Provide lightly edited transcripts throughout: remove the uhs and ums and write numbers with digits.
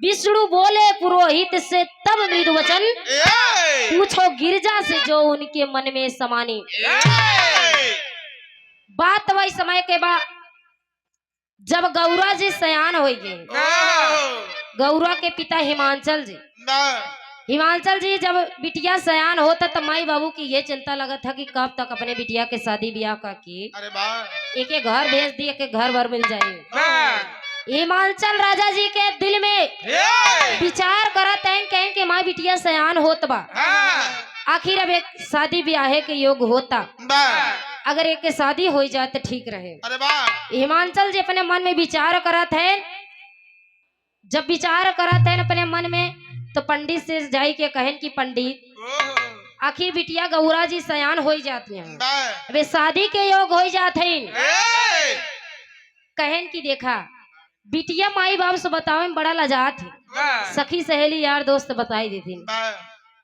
विष्णु बोले पुरोहित से तब मृदु वचन, पूछो गिरजा से जो उनके मन में समानी। बात वही समय के बाद जब गौरा जी सयान हो गए, गौरा के पिता हिमांचल जी जब बिटिया सयान होता तो माई बाबू की ये चिंता लगा था कि कब तक अपने बिटिया के शादी ब्याह का की एक घर भेज दिए के घर भर मिल जाए। हिमांचल राजा जी के दिल में विचार करत हैं कहें कि माँ बिटिया सयान होत बा, आखिर अब एक शादी ब्याह के योग होता, अगर एक के शादी हो जाए तो ठीक रहे। हिमांचल जी अपने मन में विचार करत है, जब विचार करत है अपने मन में तो पंडित से जाई के कहन कि पंडित आखिर बिटिया गौरा जी सयान हो जाती हैं, अबे शादी के योग हो जाते हैं। कहन की देखा बिटिया माई बाप से बतावे में बड़ा लजात है, सखी सहेली यार दोस्त बताई देती,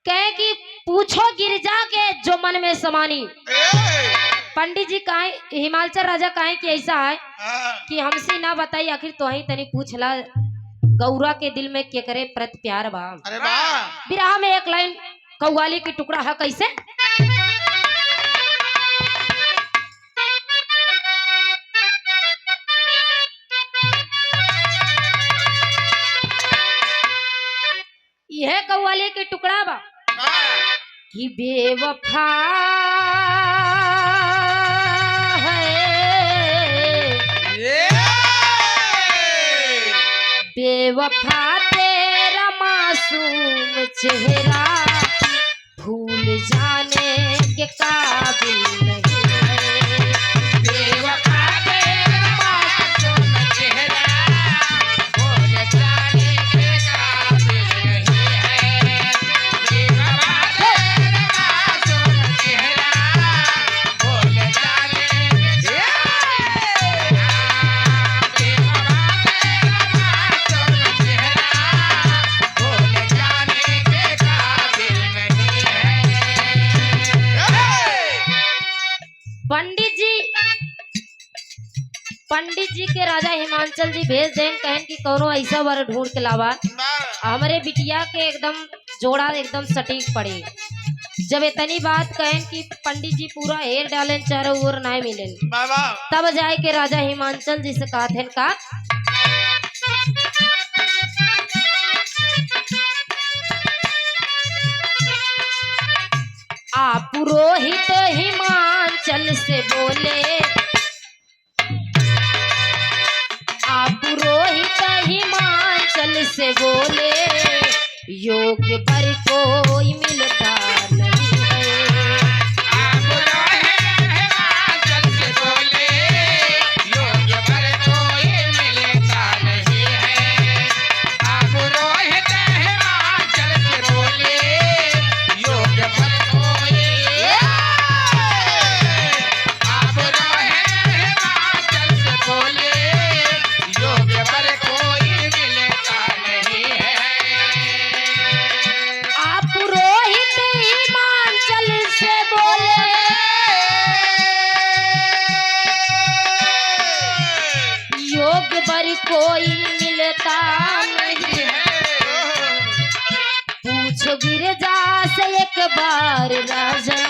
कहे कि पूछो गिरजा के जो मन में समानी। पंडित जी कहे हिमाचल राजा कहे कि ऐसा है कि हमसे ना बताई, आखिर तो ही तनी पूछला गौरा के दिल में के करे प्रत प्यार बा। बिरहा में एक लाइन कव्वाली की टुकड़ा है कैसे, यह कव्वाली की टुकड़ा बा कि बेवफा बेवफा तेरा मासूम चेहरा भूल जाने के काबिल नहीं है। बेवफा तेरा मासूम चेहरा भूल जाने के काबिल नहीं है। बेवफा तेरा मासूम चेहरा भूल जाने के पंडित जी के राजा हिमांचल जी भेज दें कहन कि कौनो ऐसा वर ढूंढ के लावा हमारे बिटिया के एकदम जोड़ा एकदम सटीक पड़े। जब इतनी बात कहें कि पंडित जी पूरा हेर डालें चारों ओर ना मिले, तब जाए के राजा हिमांचल जी से कहते का आप पुरोहित हिमांचल से बोले, आप पुरोहित हिमांचल से बोले योग्य पर कोई मिलता नहीं है। आप पुरोहित हिमांचल से बोले योग्य पर कोई मिलता नहीं है। आप पुरोहित हिमांचल से बोले योग्य पर कोई, आप पुरोहित हिमांचल से बोले योग्य पर कोई मिलता नहीं है। आप पुरोहित हिमांचल से बोले योग्य पर कोई मिलता नहीं है। पूछो गिरजा से एक बार राजन,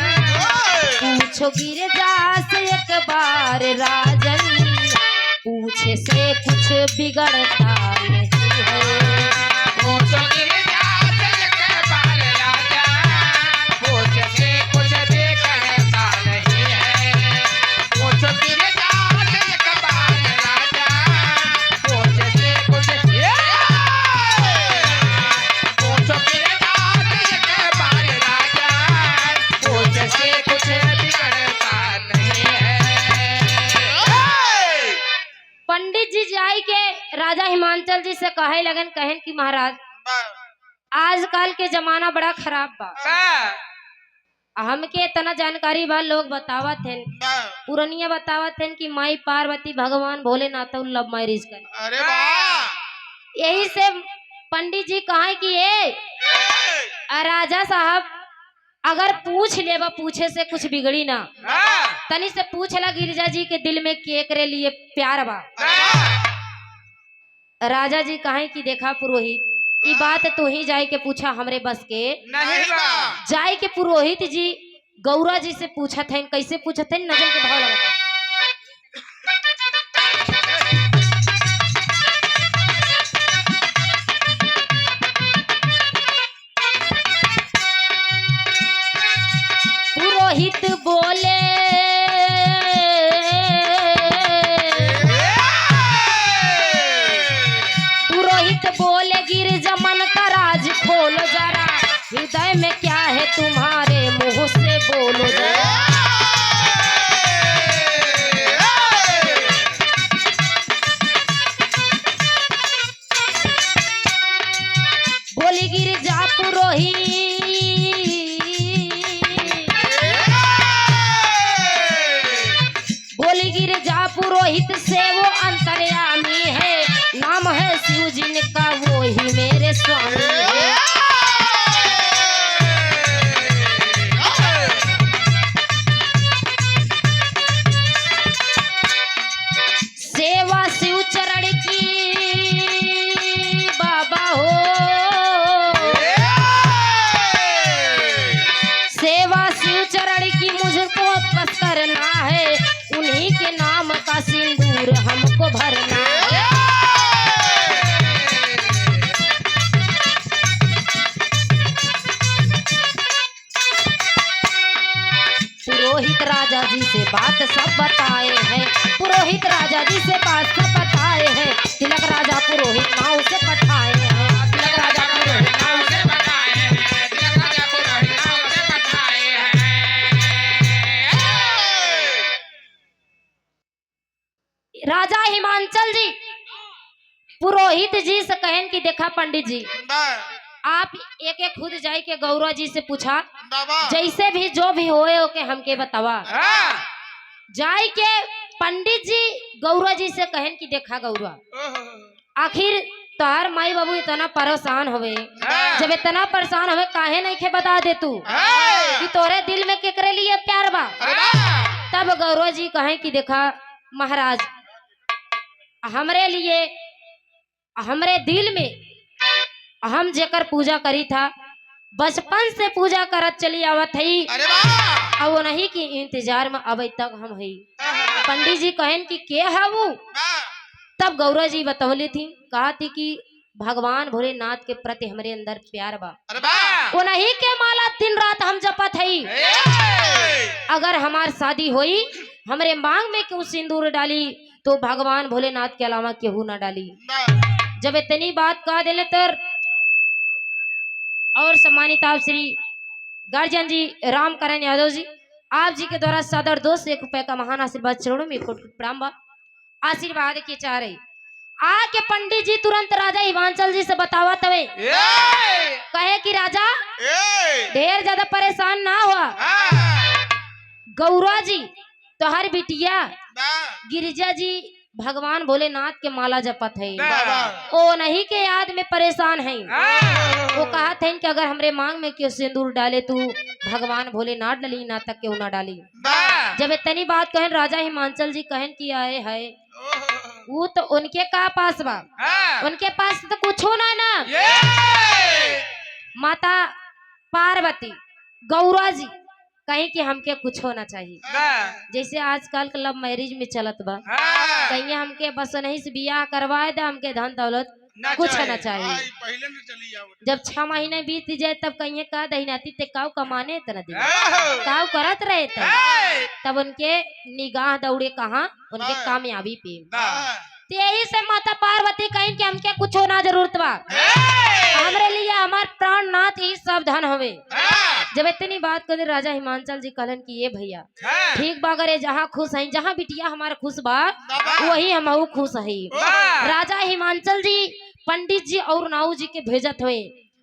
पूछो गिरजा से एक बार राजन, पूछे से कुछ बिगड़ता नहीं है। पूछो गिरजा से एक बार राजन, पूछे से कुछ बिगड़ता नहीं है। पूछो गिरजा से एक बार राजन, पूछे से कुछ, पूछो गिरजा से एक बार राजन, पूछे से कुछ बिगड़ता नहीं है। पंडित जी जाई के राजा हिमांचल जी से कहे लगन कहन कि महाराज आजकल के जमाना बड़ा खराब बा, हमके इतना जानकारी बा, लोग बतावत हैं पुरनिया बतावत हैं कि माई पार्वती भगवान भोलेनाथ लव मैरिज कर। अरे वाह, यही से पंडित जी कहे कि ये राजा साहब अगर पूछ ले बा, पूछे से कुछ बिगड़ी ना, तनी से पूछ ला गिरिजा जी के दिल में के करे लिए प्यार बा। राजा जी कहे कि देखा पुरोहित ये बात तू ही जाए के पूछा, हमरे बस के नहीं बा। जाए के पुरोहित जी गौरा जी से पूछा थे। कैसे पूछा थे? नजर के भाव लगा। पुरोहित बोले गिरजा मन का राज खोलो जरा, हृदय में क्या है तुम्हारे मुंह से बोलो जरा। बोली गिरजा पुरोहित, बोली गिरजा पुरोहित से वो अंतर्यामी है, नाम है शिव जी का वो ही मेरे स्वामी है। सेवा शिव चरण की बाबा हो, सेवा शिव चरण की मुझको बस करना है, उन्हीं के नाम का सिंदूर हमको भरना है। पुरोहित राजा जी से बात सब बताए हैं, पुरोहित राजा जी से बात सब बताए हैं, तिलक राजा पुरोहित नाव से पठाए हैं, तिलक राजा पुरोहित नाव से पठाए हैं, तिलक राजा पुरोहित नाव से पठाए हैं। राजा हिमांचल जी पुरोहित जी से कहन कि देखा पंडित जी, आप एक एक खुद जाए के गौरा जी से पूछा, जैसे भी जो भी होए ओके हमके बतावा। जाए के पंडित जी गौरा जी से कहन कि देखा गौरा, आखिर तार माई बाबू इतना परेशान होवे, जब इतना परेशान होवे काहे नहीं के बता दे तू कि तोरे दिल में केकरे लिए प्यार बा। तब गौरा जी कहे कि देखा महाराज, हमरे लिए हमरे दिल में हम जेकर पूजा करी था, बचपन से पूजा करत चली आवत हई, अब वो नहीं कि इंतजार में अब तक हम हई। पंडित जी कहन कि के हवू? तब गौरा जी बतौली थी, कहा थी कि भगवान भोलेनाथ के प्रति हमारे अंदर प्यार बा, वो नहीं के माला दिन रात हम जपत हई। अगर हमार शादी हुई, हमरे मांग में क्यों सिंदूर डाली, तो भगवान भोलेनाथ के अलावा केहू ना डाली। जब इतनी बात कह दिले तर और सम्मानित आप श्री गार्जियन जी रामकरण यादव जी, आप जी के द्वारा सदर 2 से 1 रुपए का महान आशीर्वाद चरणों में प्रणाम बा। आशीर्वाद के चाह रही आके पंडित जी तुरंत राजा हिमांचल जी से बतावा तवे, कहे कि राजा ढेर ज्यादा परेशान ना हुआ, गौरा जी तो हर बिटिया गिरिजा जी भगवान भोलेनाथ के माला जपत है, ओ नहीं के याद में परेशान है। वो कहा थे कि अगर हमरे मांग में क्यों सिंदूर डाले तू भगवान भोलेनाथ डाली ना तक क्यों ना डाली। जब इतनी बात कहन राजा हिमांचल जी कहन कि आए है वो तो उनके का पास बा, उनके पास तो कुछ होना ना। माता पार्वती गौरा जी कहीं कि हमके कुछ होना चाहिए, जैसे आजकल लव मैरिज में चलत बा, कहीं हमके बस नहीं से बियाह करवाए दे, हमके धन दौलत कुछ ना चाहिए। जब 6 महीने बीत जाए तब कहीं का दहीनाती ते काव कमाने तना दिन काव करत रहे तब उनके निगाह दौड़े कहाँ उनके कामयाबी पे। यही से माता पार्वती कहीं कि हमके कुछ होना जरूरत बा, हमरे लिए हमार प्राणनाथ ही सब धन हवे। जब इतनी बात कर राजा हिमांचल जी कहलन कि ये भैया ठीक बा, अगर जहाँ खुश है, जहाँ बिटिया हमारा खुश बा वही हम खुश है। राजा हिमांचल जी पंडित जी और नाऊ जी के भेजत हुए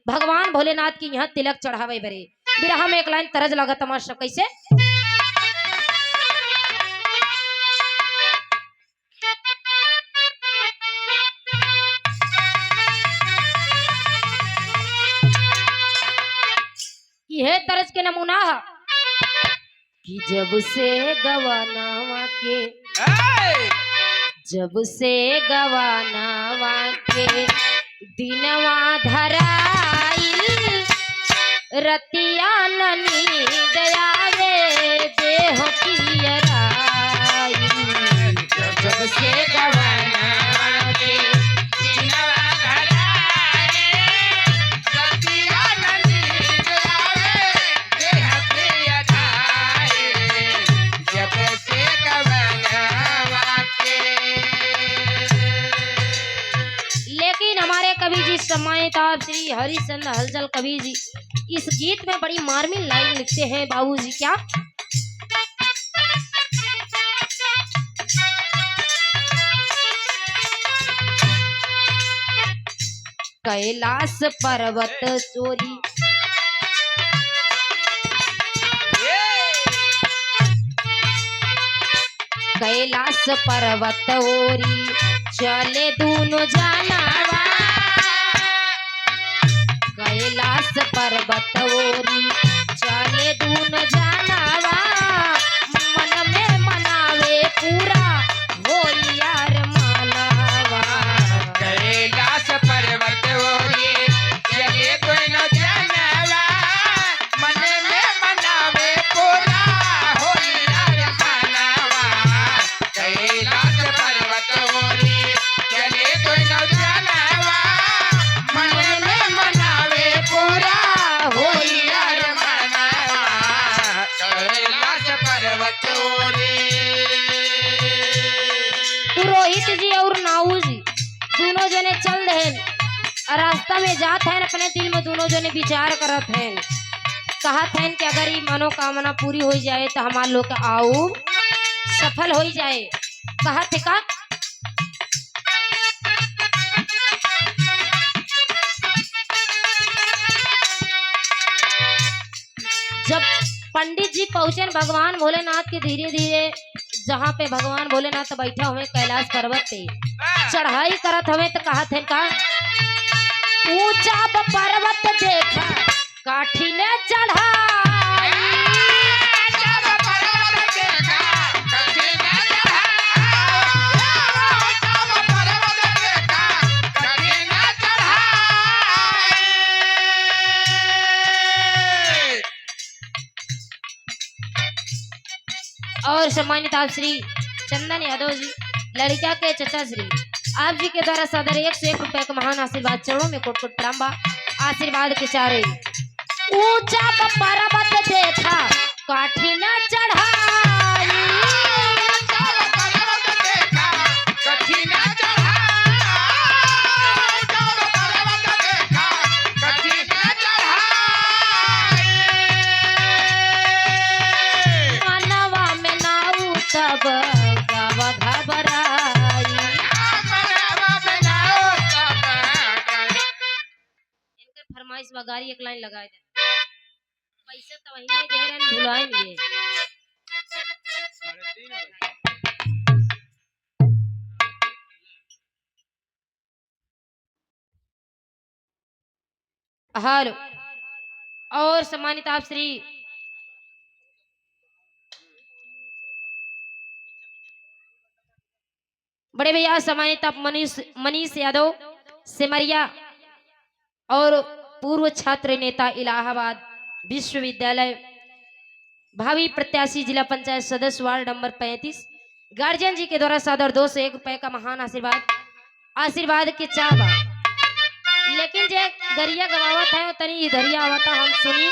भगवान भोलेनाथ की यहाँ तिलक चढ़ावे बरे। बिरहा में एक लाइन तरज लगा तमाशा कैसे, यह तरज के नमूना है कि जब से गवानावा के दिनवा धराइल रतिया ननी दयावे देह पियराइल जब से गवाना के दिनवा धराइल रतिया ननी दयावे देह पियराइल जब से गवाना के। लेकिन हमारे कवि जी सम्मानित आप श्री हरिश्चंद्र हलचल कवि जी इस गीत में बड़ी मार्मिक लाइन लिखते हैं बाबूजी। क्या कैलाश पर्वत चोरी कैलाश पर्वत ओरी चले दोनों जानवा कैलाश पर्वत ओरी चले दोनों जानवा मन में मनावे पूरा हो यार मानवा कैलाश पर्वत ओरी चले दोनों जानवा मन में मनावे पूरा हो यार मानवा कैलाश पर्वत ओरी चले दोनों जानवा मन में मनावे पूरा हो यार मानवा कैलाश पर्वत ओरी। पुरोहित जी और नाऊ जी दोनों जने चल रहे रास्ता में जात हैं अपने दिल में दोनों जने विचार करत हैं कहत हैं कि अगर ये मनोकामना पूरी हो जाए तो हमारे लोग आओ सफल हो जाए। कहत है का जब पंडित जी पहुंचे भगवान भोलेनाथ के धीरे धीरे जहाँ पे भगवान भोलेनाथ बैठा हुए कैलाश पर्वत पे चढ़ाई करत हवे तो कहत है का ऊंचा पर्वत देखा काठी ने चढ़ाई और सम्मानित आप श्री चंदन यादव जी लड़का के चचा श्री आप जी के द्वारा सदर 101 रुपए का महान आशीर्वाद चरणों में कोट कोट प्रणाम बा। आशीर्वाद के चारे ऊंचा पर्वत देखा काठी न चढ़ाई मनवा में नाऊ सब गावा घबराई। इनके फरमाइश बगारी एक लाइन लगाए दे पैसे तो वही में गहरन भुलाएंगे। हेलो और सम्मानित आप श्री बड़े भैया सम्मानित आप मनीष यादव सिमरिया और पूर्व छात्र नेता इलाहाबाद विश्वविद्यालय भावी प्रत्याशी जिला पंचायत सदस्य वार्ड नंबर 35 गार्जियन जी के द्वारा सादर 201 रुपए का महान आशीर्वाद के चाहवा। लेकिन जे गरिया गवावत है तनी इधरिया आवता हम सुनी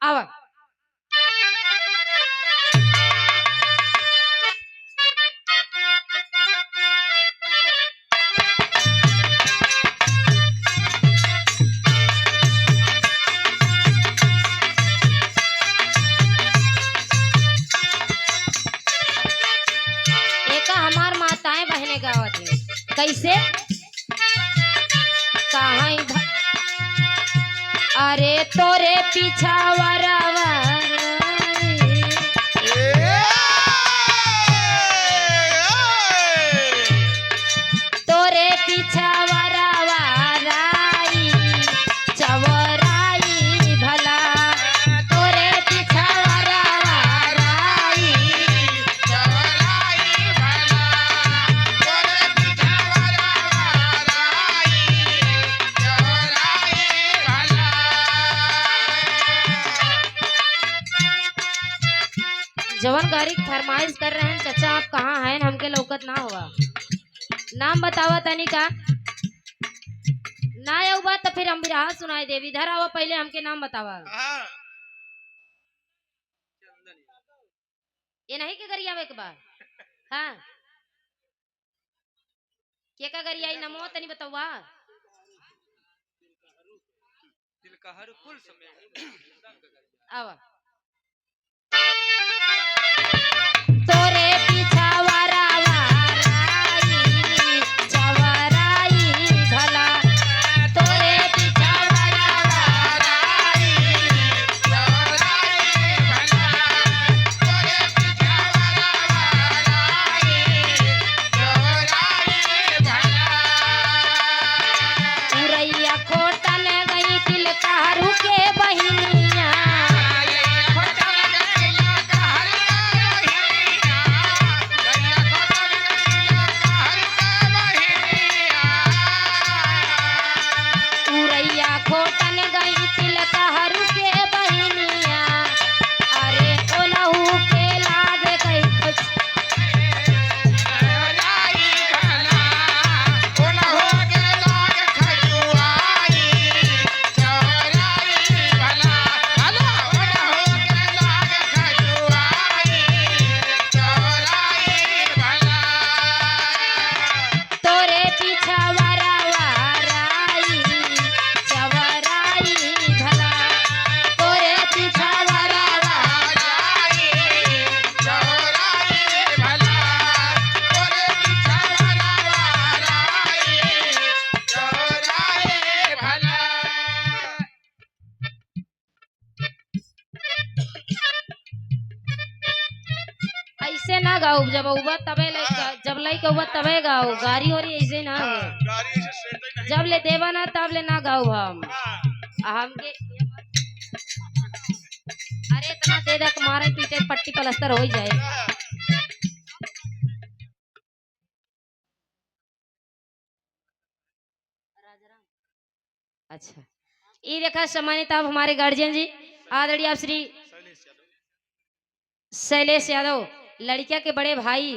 आवा। हमार माताएं बहने गावत है कैसे कहां अरे तोरे पीछा तोरे पीछा वराई चवराई भला तोरे पीछा वराई चवराई भला तोरे पीछा वराई सब गाड़ी फरमाइश कर रहे हैं, चाचा आप कहाँ हैं, हमके लौकत ना हुआ। नाम बतावा तनी का ना आऊ बात तो फिर हम बिरहा सुनाई देवी। इधर आवा पहले हमके नाम बतावा। ये नहीं के गरिया एक बार हाँ के का गरिया नमो तनी बतावा। आवा तोरे पीछा वारा वाराई चवराई भला तोरे पीछा वारा वाराई चवराई भला तोरे पीछा वारा वाराई चवराई भला उरैया खोटन गई तिलकारू के बहिनिया खोटन गई तिलकारू के बहिनिया अरे ओनहु के लागे कई कुछ चवराई भला ओनहु के लागे खजुआई चवराई भला भला ओनहु के लागे खजुआई चवराई भला तोरे पीछा वारा वाराई चवराई भला तोरे पीछा वारा वाराई चवराई भला तोरे पीछा वारा वाराई चवराई भला। ऐसे ना गाओ जब उबा तबे जब लाई के उबा तबे गाओ गाड़ी हो रही ऐसे ना हो जब ले देवा ना तब ले ना गाओ हम के अरे इतना दे दे मारे पीटे पट्टी पलस्तर हो ही जाए। अच्छा ये देखा सम्मानित आप हमारे गार्जियन जी आदरणीय आप श्री शैलेश यादव लड़किया के बड़े भाई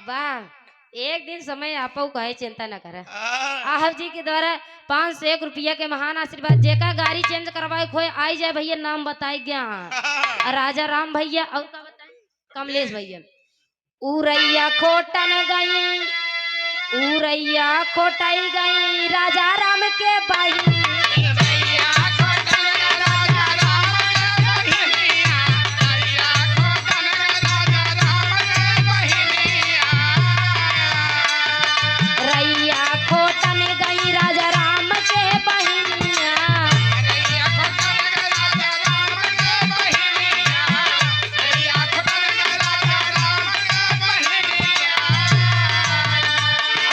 वाह एक दिन समय आपको कहे चिंता न करे आहब जी के द्वारा 501 रुपया के महान आशीर्वाद जेका गाड़ी चेंज करवाए खोए आई जाए भैया नाम बताए गया राजा राम भैया और का बताए कमलेश भैया उरैया खोटन गई उरैया खोटाई गई राजा राम के बहिनी खोटन गई राजा राम के बहिनिया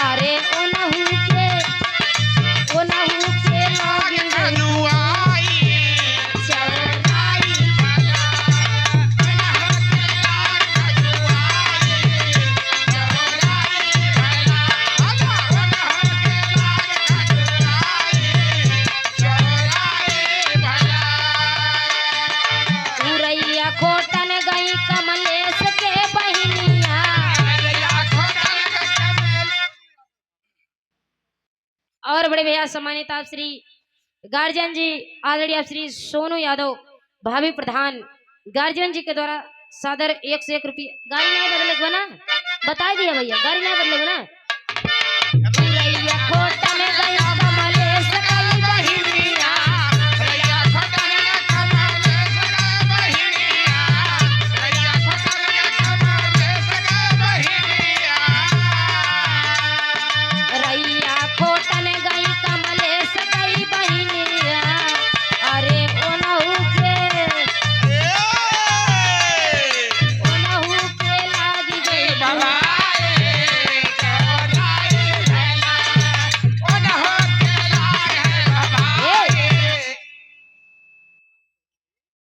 अरे ओनहु के लागी चवराई भला उरैया खोटन गई कमलेश के बहिनिया और बड़े भैया सम्मानित आप श्री गार्जियन जी आदरणीय आप श्री सोनू यादव भाभी प्रधान गार्जियन जी के द्वारा सादर 101 रुपया गाड़ी नहीं बदले ना बता दिया भैया गाड़ी नहीं बदले ना उरैया खोटन गई कमलेश के बहिनिया रैया खोटन गई कमलेश गई बहिनिया अरे ओनहु के लागी गई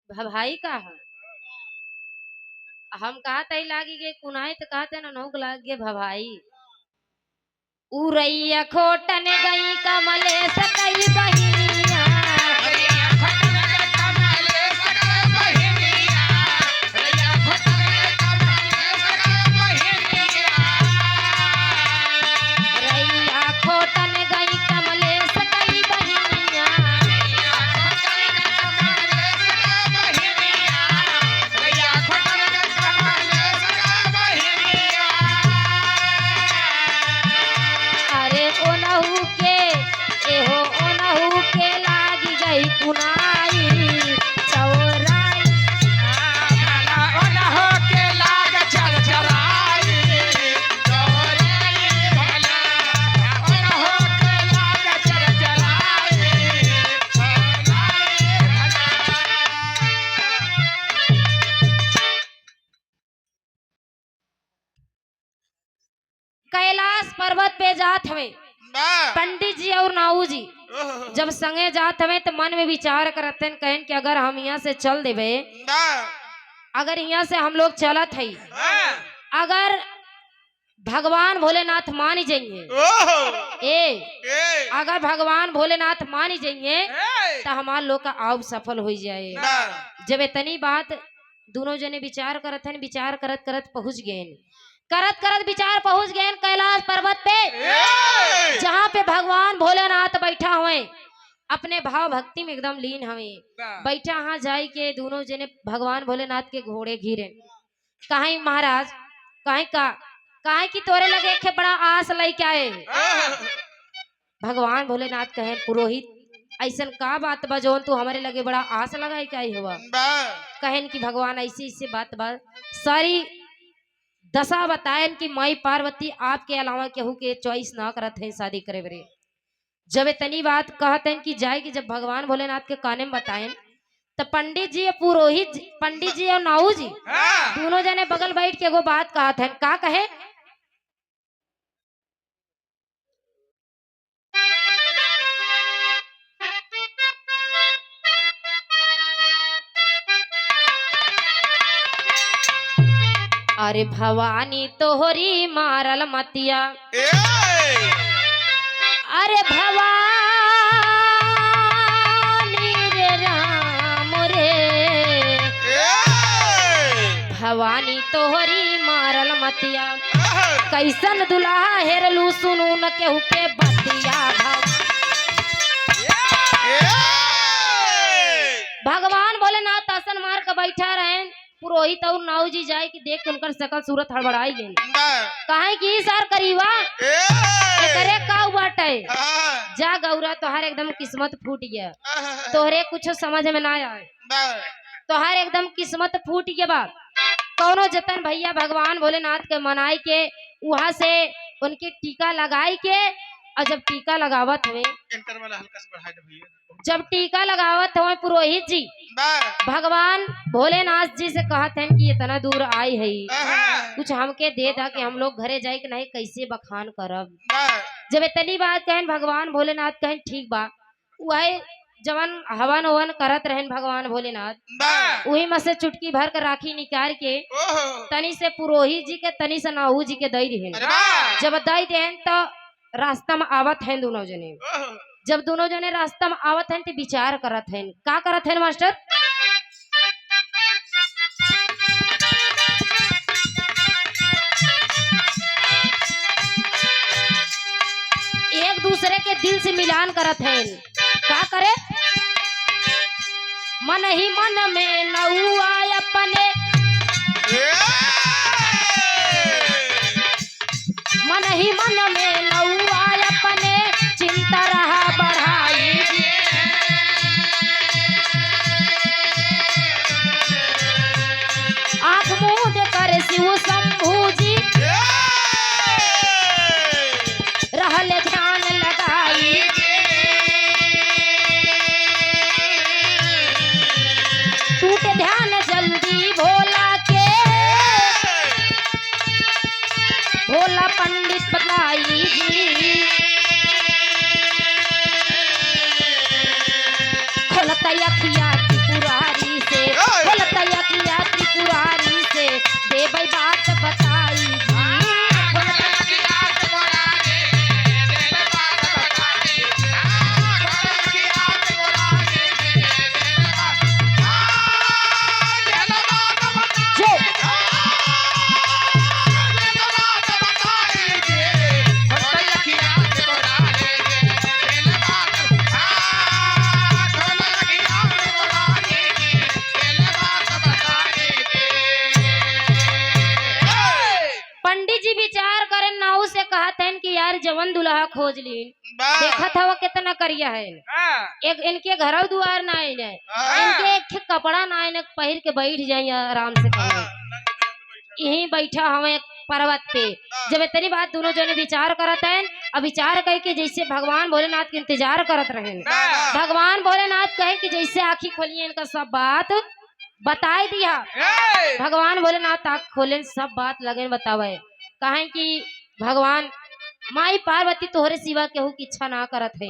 भाई का है हम कहते लागी गए कुनाई तो कहते ना नौक लाग गए भभाई उरैया खोटन गई कमलेश कई बहिनिया रैया खोटन पर्वत पे जात हवे पंडित जी और नाऊ जी जब संगे जात हवे तो मन में विचार करते हैं कहन कि अगर हम यहाँ से चल देवे अगर यहाँ से हम लोग चलत है अगर भगवान भोलेनाथ मान जाइए अगर भगवान भोलेनाथ मान जाइए तो हमारे लोग का आव सफल हो जाए। जब इतनी बात दोनों जने विचार करत हैं विचार करत करत पहुंच गए करत करत विचार पहुंच गए कैलाश पर्वत पे जहाँ पे भगवान भोलेनाथ बैठा हुए अपने भाव भक्ति में एकदम लीन हुए बैठा हाँ जाए के दोनों जने भगवान भोलेनाथ के घोड़े घिरे कहीं महाराज कहीं की तोरे लगे के बड़ा आस लेके आए भगवान भोलेनाथ कहे पुरोहित ऐसा का बात बा जौन तू हमारे लगे बड़ा आस लगाई क्या हुआ कहन कि भगवान ऐसी ऐसी बात सारी दशा बतायन कि माई पार्वती आपके अलावा केहू के चॉइस ना करत है शादी करे बरे जब इतनी बात कहते हैं कि जाए कि जब भगवान भोलेनाथ के काने में बताएं तो पंडित जी पुरोहित पंडित जी और नाऊ जी दोनों जने बगल बैठ के एगो बात कहते हैं का कहे अरे भवानी तोहरी मारल मतिया अरे भवानी रे राम रे भवानी तोहरी मारल मतिया कैसन दुल्हा हेरलू सुनू न केहू के बतिया भगवान भोलेनाथ आसन मार के बैठा रहे पुरोहित और नाऊ जी जाए कि देख उनकर शकल सूरत हड़बड़ाई गई कहे कि सर करीबा करे का बाटे जा गौरा तोहर एकदम किस्मत फूट गया तोहरे कुछ समझ में ना आए तोहर एकदम किस्मत फूट गया बा कौनो जतन भैया भगवान भोलेनाथ के मनाई के वहां से उनकी टीका लगाई के और जब टीका लगावत हुए जब टीका लगावत हुए पुरोहित जी भगवान भोलेनाथ जी से कहते हैं कि इतना दूर आई है कुछ हमके दे दा कि हम लोग घरे जाए कि नहीं कैसे बखान करब जब इतनी बात कहें भगवान भोलेनाथ कहें ठीक बा वही जवन हवन हवन करत रहन भगवान भोलेनाथ वही में से चुटकी भर कर राखी निकाल के तनी से पुरोहित जी के तनी से नाऊ जी के दई देहन जब दई देहन तो रास्ता में आवत हैं दोनों जने जब दोनों जने रास्ता में आवत हैं तो विचार करत हैं का करत हैं मास्टर एक दूसरे के दिल से मिलान करत हैं का करे मन ही मन में नौआ अपने मन ही मन में नौआ अपने चिंता रहा बढ़ाई आंख मूंद कर शिव शंभू जी रहल ध्यान लगाई टूट ध्यान जल्दी भोला के भोला पंडित बताई जी खोलता अखिया त्रिपुरारी से खोलता अखिया त्रिपुरारी से दे भाई बात बताई जवन दुल्हा खोज ली देखा था वो कितना करिया है एक इनके घर दुआर ना इनके एक कपड़ा ना पहिर के बैठ जाए आराम से यही बैठा हमें पर्वत पे जब इतनी बात दोनों जने विचार करत हैं अब विचार कह के जैसे भगवान भोलेनाथ के इंतजार करत रहे भगवान भोलेनाथ कहे कि जैसे आँखी खोलिए इनका सब बात बताए दिया भगवान भोलेनाथ आँख खोले सब बात लगे बतावे कहे कि भगवान माई पार्वती तोहरे सिवा केहू की इच्छा ना करत है,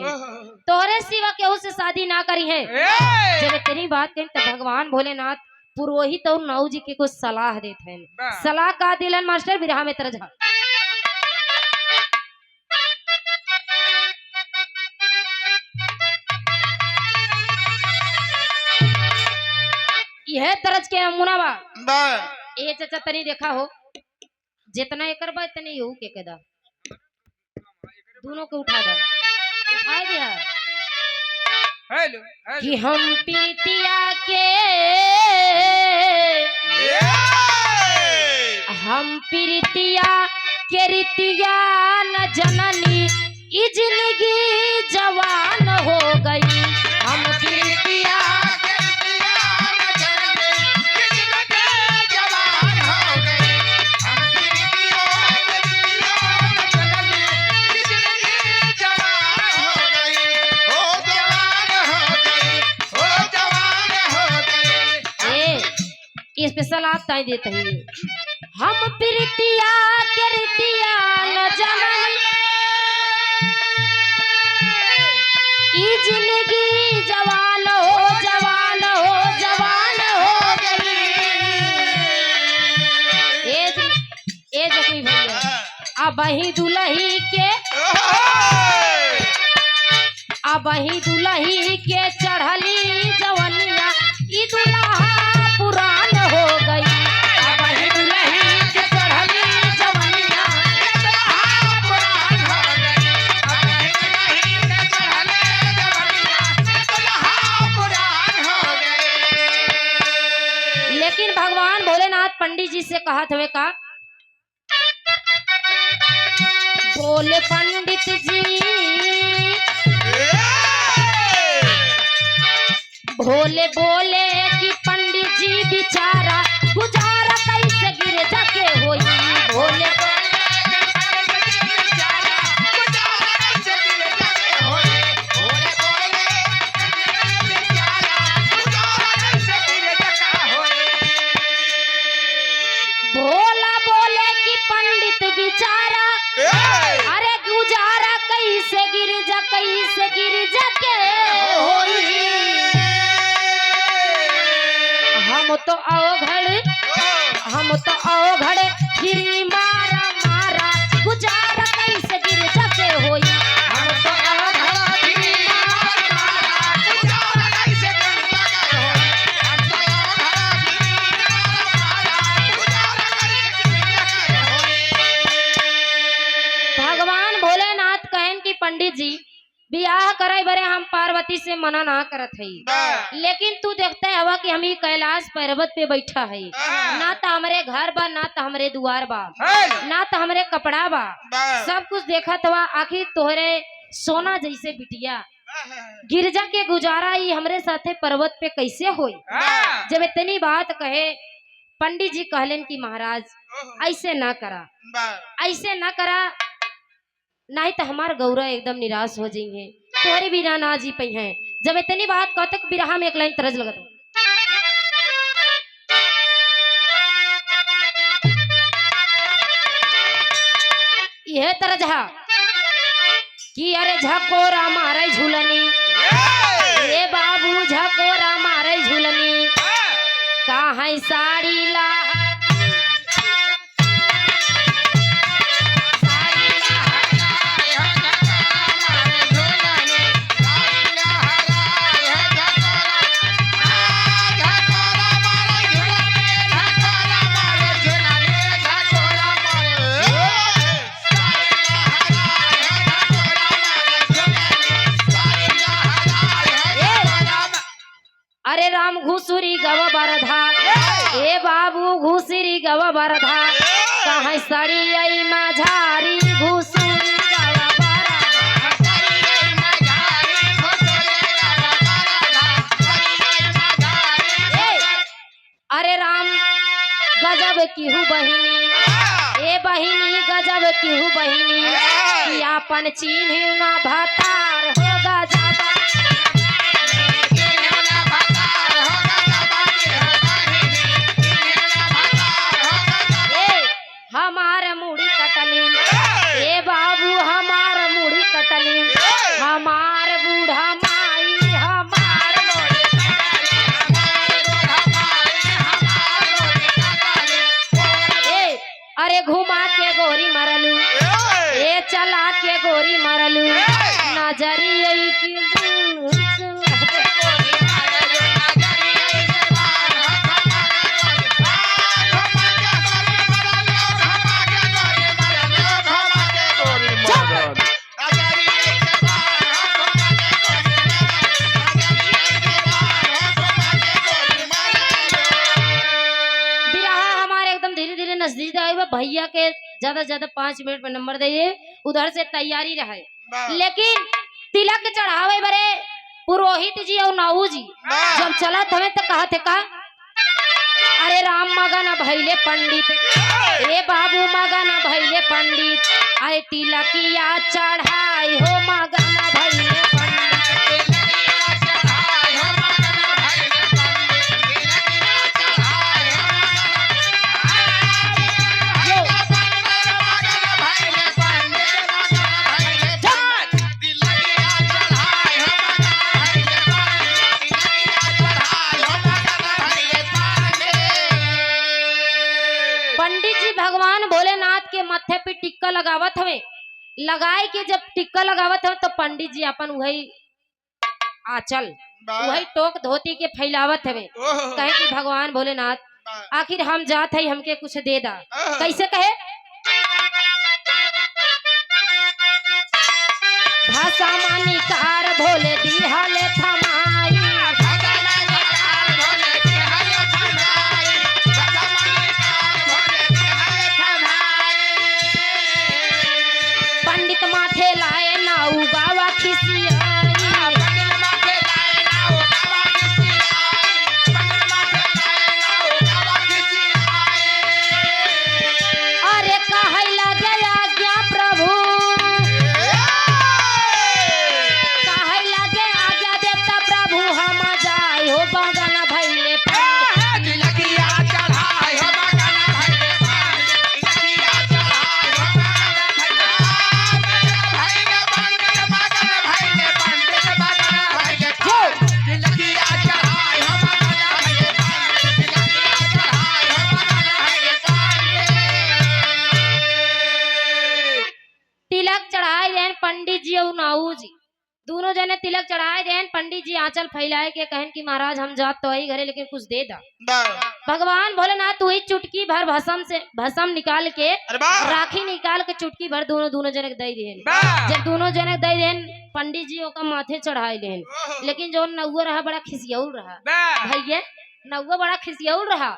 तोहरे सिवा केहू से शादी ना करी है। जब इतनी बात कही तो भगवान भोलेनाथ पुरोहित और नौ जी के कुछ सलाह देते हैं। सलाह का दिलन मास्टर बिरहा में तरजा। यह तरज के नमूना बा ए चाचा तनी देखा हो जितना एकर बा इतने यू के कदा दोनों को उठा दिया कि हम पीतिया के हम प्रीतिया के रीतिया न जननी ई जिंदगी जवान हो गई। हम प्रीतिया स्पेशल आप ताई देते हैं। हम प्रीतिया के रीतिया न जननी ई जिंदगी जवान हो जवान हो जवान हो गई। ए जखमी भैया अब ही दुल्ही के अब ही दुल्ही के चढ़ली जवनिया ई दुल्हा पुरान हो गई। अब ही दुल्ही के चढ़ली जवनिया पुरान हो गई। अब ही दुल्ही के चढ़ली जवनिया पुरान हो गई। लेकिन भगवान भोलेनाथ पंडित जी से कहा थे का बोले पंडित जी भोले बोले कि पंडित जी बिचारा गुजारा कैसे गिर जाके होई। भोले भोला बोले कि पंडित बिचारा अरे गुजारा कैसे गिर जाके होई। हम तो अवघड़ गिरी मारा मारा गुजारा कैसे गिर जाके होई। हम तो अवघड़ गिरी मारा मारा गुजारा कैसे गिर जाके होई। हम तो अवघड़ गिरी मारा गुजारा कैसे गिर जाके होई। भगवान भोलेनाथ कहन कि पंडित जी बियाह करे बरे हम पार्वती से मना ना करत है, लेकिन तू देखते हवा कि हम कैलाश पर्वत पे बैठा है, ना तो हमारे घर बा ना तो हमारे द्वार बा ना तो हमारे कपड़ा बा, सब कुछ देखा हुआ आखिर तोहरे सोना जैसे बिटिया गिरजा के गुजारा ही हमरे साथे पर्वत पे कैसे होई। जब इतनी बात कहे पंडित जी कहलन कि महाराज ऐसे ना करा नहीं तो हमार गौरा एकदम निराश हो जाएंगे, तुम्हारे बिना ना जी पई हैं। जब इतनी बात कहते बिरहा में एक लाइन तरज लगत यह तरज हा कि अरे झकोरा मारे झूलनी ये बाबू झकोरा मारे झूलनी कहाँ साड़ी ला अरे राम घुसुरी गव बरधा ए बाबू घुसुरी गव बरधा कहाँ सड़ी आई माझारी घुसुरी गव अरे राम गजब की हूँ बहिनी ए बहिनी गजब की हूँ बहिनी अपन चिन्ह ना भतार होगा ज्यादा हमारे मुड़ी कटनी ए बाबू के गोरी मारलू नजरिया की नजदीक आए भैया के ज्यादा से ज्यादा 5 मिनट में नंबर दे उधर से तैयारी रहे लेकिन तिलक चढ़ावे बरे पुरोहित जी और नाऊ जी जब चलत हमें तो कहा थे का अरे राम मगन भैले पंडित ए बाबू मगन भैले पंडित आए तिलकिया चढ़ाई हो मगन भैले भगवान भोलेनाथ के मत्थे पे टिक्का लगावत हवे लगाए के जब टिक्का लगावत हवे तो पंडित जी अपन वही आंचल वही टोक धोती के फैलावत हवे कहे कि भगवान भोलेनाथ आखिर हम जात है हमके कुछ दे दा कैसे कहे भाषा मानी कार भोले दी हाले थमाई पंडित माथे लाए नाऊ गावा अरे कहे लगे आज्ञा प्रभु कहे लगे आज्ञा देता प्रभु हम जाए हो बगन भैले पंडित जी और नाऊ जी दोनों जने तिलक चढ़ाए देन पंडित जी आंचल फैलाए के कहन कि महाराज हम जात तो आई घरे लेकिन कुछ दे दा भगवान भोलेनाथ वही चुटकी भर भस्म निकाल के राखी निकाल के चुटकी भर दोनों जने दे देन जब दोनों जने दे देन पंडित जी ओका माथे चढ़ाए देन लेकिन जो नौआ रहा बड़ा खिसियाउल रहा भैया नौआ बड़ा खिसियाउल रहा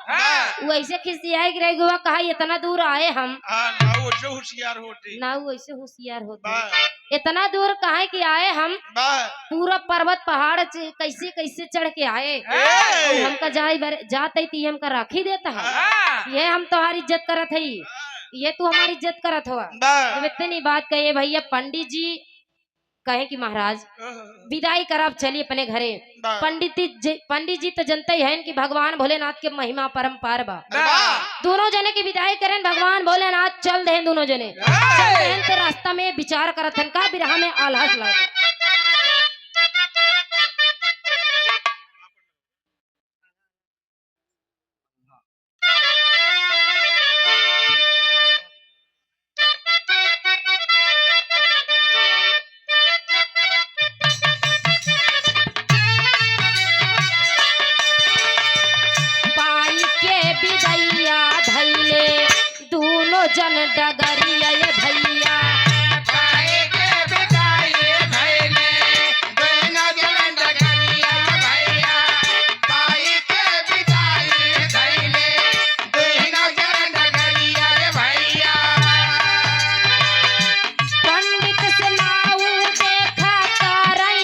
वो ऐसे खिसियाए कि रह कहा इतना दूर आए हम नाऊ ऐसे होशियार होते इतना दूर कहा कि आए हम पूरा पर्वत पहाड़ कैसे कैसे चढ़ के आए हमका जाते थी हमका राखी देता है ये हम तुम्हारी इज्जत करत है ये तू हमारी इज्जत करत हुआ इतनी बात कहिए भैया पंडित जी कहे कि महाराज विदाई करब चलिए अपने घरे पंडित जी तो जनते हैं कि भगवान भोलेनाथ के महिमा परम्पार बा दोनों जने की विदाई करें भगवान भोलेनाथ चल दे दोनों जने चल दे तो रास्ता में विचार करत हन का बिरहा में आलस लगा जन डगरिया ये भैया पंडित से नाऊ देखा करई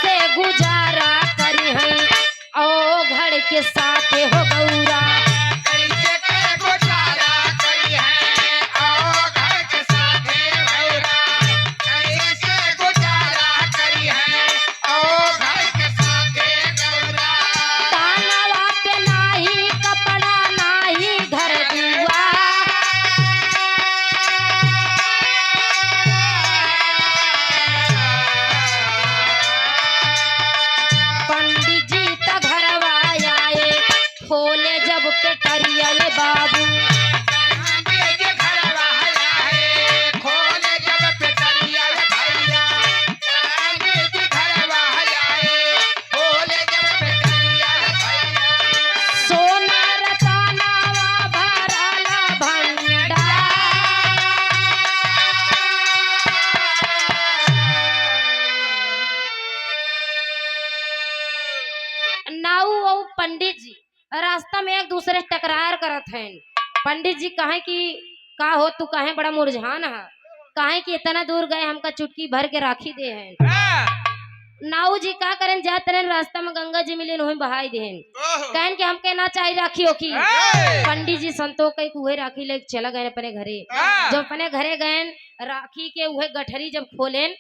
से गुजारा करी है ओ घर के साथ हो गौरा कैसे के गुजारा करी है ओ घर के साथ गौरा कैसे गुजारा करी है ओ घर के साथ गौरा तानवा पे नाही कपड़ा नाही घर दुआ खोले जब पेटरिया रे बाबू पंडित जी रास्ता में एक दूसरे टकरार करत हैं। पंडित जी कहे कि का हो तू कहे बड़ा मुरझान है, कहे कि इतना दूर गए हमका चुटकी भर के राखी दे हैं। नाऊ जी का करें जाते रहे रास्ता में गंगा जी मिले वही बहाई देन कहन कि हमके ना चाहिए राखी होकी। पंडित जी संतोष के उहे राखी ले चला गए अपने घरे। जब अपने घरे गए राखी के उहे गठरी जब खोलेन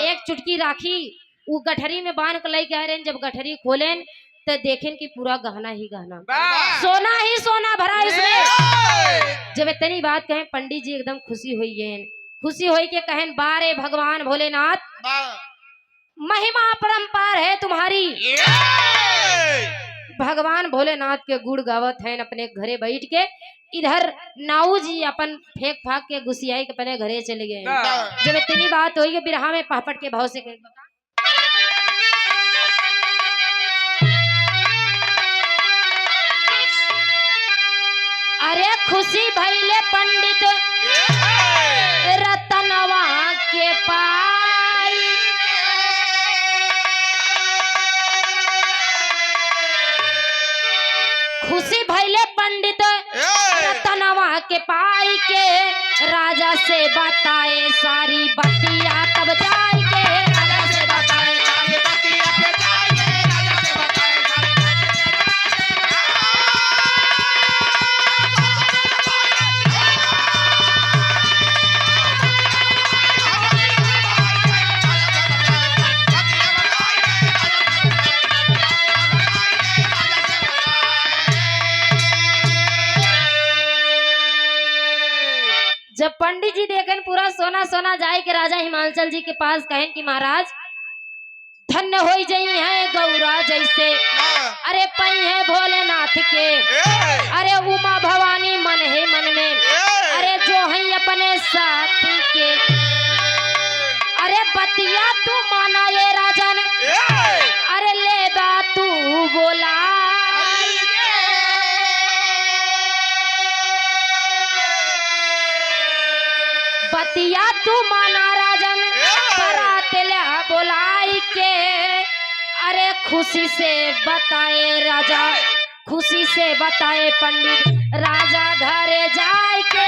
एक चुटकी राखी वो गठरी में बांध के लेके आए। जब गठरी खोलेन तो देखें कि पूरा गहना ही गहना सोना ही सोना भरा इसमें। जब इतनी बात कहें पंडित जी एकदम खुशी हुई है। खुशी हुई के कहें बारे भगवान भोलेनाथ महिमा परंपार है तुम्हारी। भगवान भोलेनाथ के गुड़ गावत हैं अपने घरे बैठ के। इधर नाऊ जी अपन फेंक फाक के गुसियाई के अपने घरे चले गए। जब इतनी बात हुई बिरहा में पापट के भाव से अरे खुशी भइले पंडित रतनवा के पाई। खुशी भइले पंडित रतनवा के पाई के राजा से बताए सारी बतिया तब जाए के राजा से बताए सारी बतिया के जाए के राजा से बताए जब पंडित जी देखें पूरा सोना सोना जाए के राजा हिमांचल जी के पास कहें कि महाराज धन्य हो जाई है गौरा जैसे। अरे पई है भोलेनाथ के अरे उमा भवानी मन है मन में अरे जो है अपने साथी के। अरे बतिया तू माना ये राजन अरे ले बा तू बोला बतिया तू माना राजन बरात ला बोलाई के। अरे खुशी से बताए राजा खुशी से बताए पंडित राजा घरे जाए के।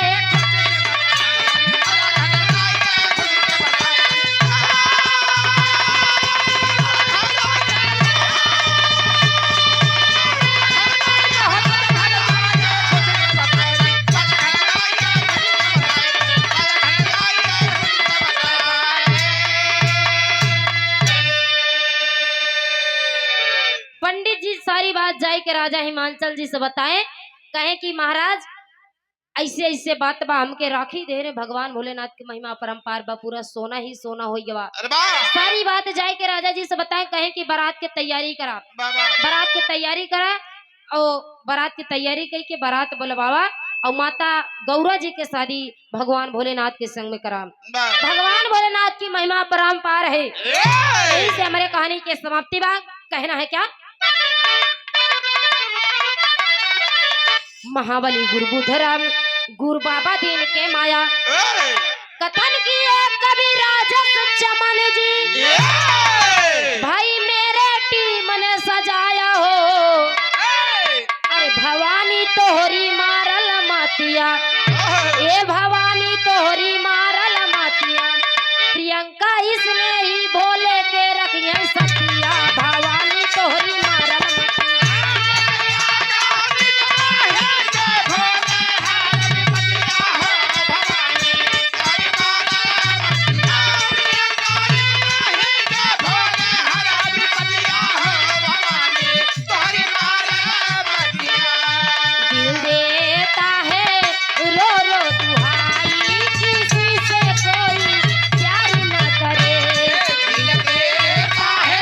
सारी बात जाए के राजा हिमांचल जी से बताएं कहे कि महाराज ऐसे ऐसे बात बा हमके राखी दे रहे भगवान भोलेनाथ की महिमा परंपार बा पूरा सोना ही सोना हो गया। सारी बात जाए के राजा जी से बताएं कहे कि बारात के तैयारी करा बारात की तैयारी करा और बारात की तैयारी कही के बारात बुलवावा और माता गौरा जी के शादी भगवान भोलेनाथ के संग में करा। भगवान भोलेनाथ की महिमा परंपार है। यही से हमारे कहानी के समाप्ति बा। कहना है क्या महाबली गुरुबुधराम गुरु बाबा दीन के माया कथन किए कवि राजस चमन जी भाई मेरे टीम ने सजाया हो। अरे भवानी तोहरी मारल मातिया ए भवानी तोहरी मारल मातिया प्रियंका इसने ही भोले के रखिए सतिया भवानी तोहरी मारल है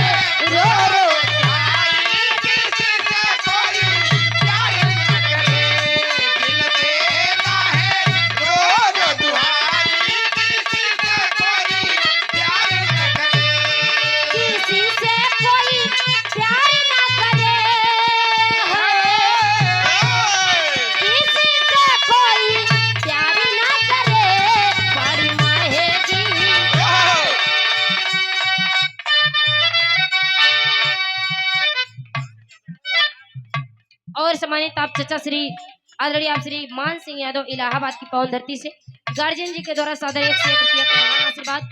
और सम्मानित आप चचा श्री आदरणीय आप श्री मान सिंह यादव इलाहाबाद की पावन धरती से गार्जियन जी के द्वारा सादर 101 रुपया का महान आशीर्वाद।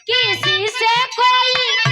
किसी से कोई